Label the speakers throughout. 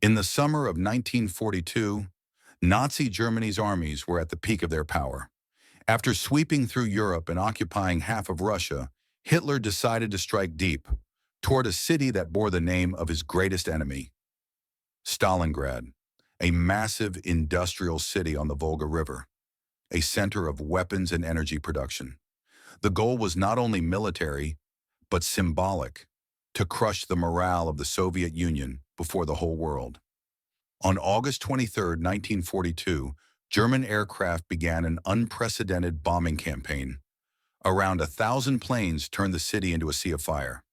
Speaker 1: In the summer of 1942, Nazi Germany's armies were at the peak of their power. After sweeping through Europe and occupying half of Russia, Hitler decided to strike deep toward a city that bore the name of his greatest enemy, Stalingrad, a massive industrial city on the Volga River, a center of weapons and energy production. The goal was not only military, but symbolic, to crush the morale of the Soviet Union before the whole world. On August 23, 1942, German aircraft began an unprecedented bombing campaign. Around 1,000 planes turned the city into a sea of fire.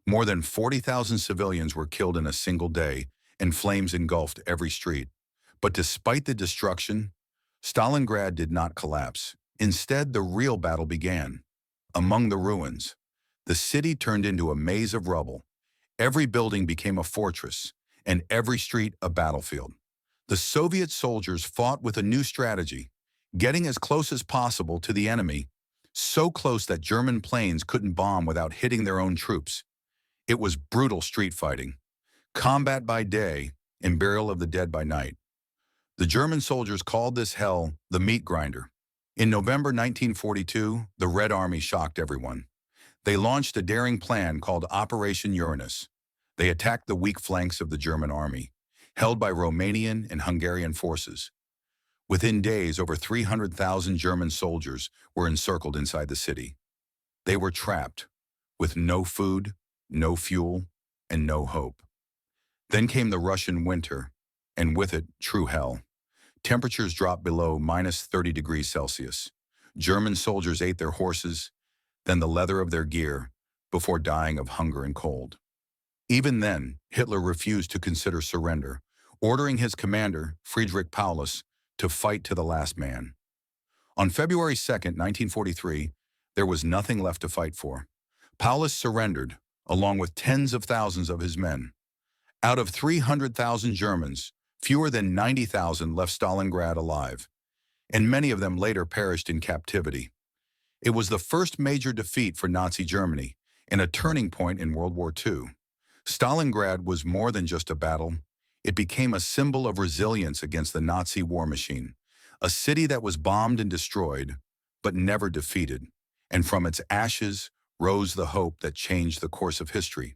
Speaker 1: More than 40,000 civilians were killed in a single day, and flames engulfed every street. But despite the destruction, Stalingrad did not collapse. Instead, the real battle began. Among the ruins, the city turned into a maze of rubble. Every building became a fortress, and every street a battlefield. The Soviet soldiers fought with a new strategy, getting as close as possible to the enemy, so close that German planes couldn't bomb without hitting their own troops. It was brutal street fighting, combat by day and burial of the dead by night. The German soldiers called this hell the meat grinder. In November 1942, the Red Army shocked everyone. They launched a daring plan called Operation Uranus. They attacked the weak flanks of the German army, held by Romanian and Hungarian forces. Within days, over 300,000 German soldiers were encircled inside the city. They were trapped, with no food, no fuel, and no hope. Then came the Russian winter, and with it, true hell. Temperatures dropped below -30 degrees Celsius. German soldiers ate their horses, then the leather of their gear, before dying of hunger and cold. Even then, Hitler refused to consider surrender, ordering his commander, Friedrich Paulus, to fight to the last man. On February 2, 1943, there was nothing left to fight for. Paulus surrendered, along with tens of thousands of his men. Out of 300,000 Germans, fewer than 90,000 left Stalingrad alive, and many of them later perished in captivity. It was the first major defeat for Nazi Germany and a turning point in World War II. Stalingrad was more than just a battle. It became a symbol of resilience against the Nazi war machine, a city that was bombed and destroyed, but never defeated. And from its ashes rose the hope that changed the course of history.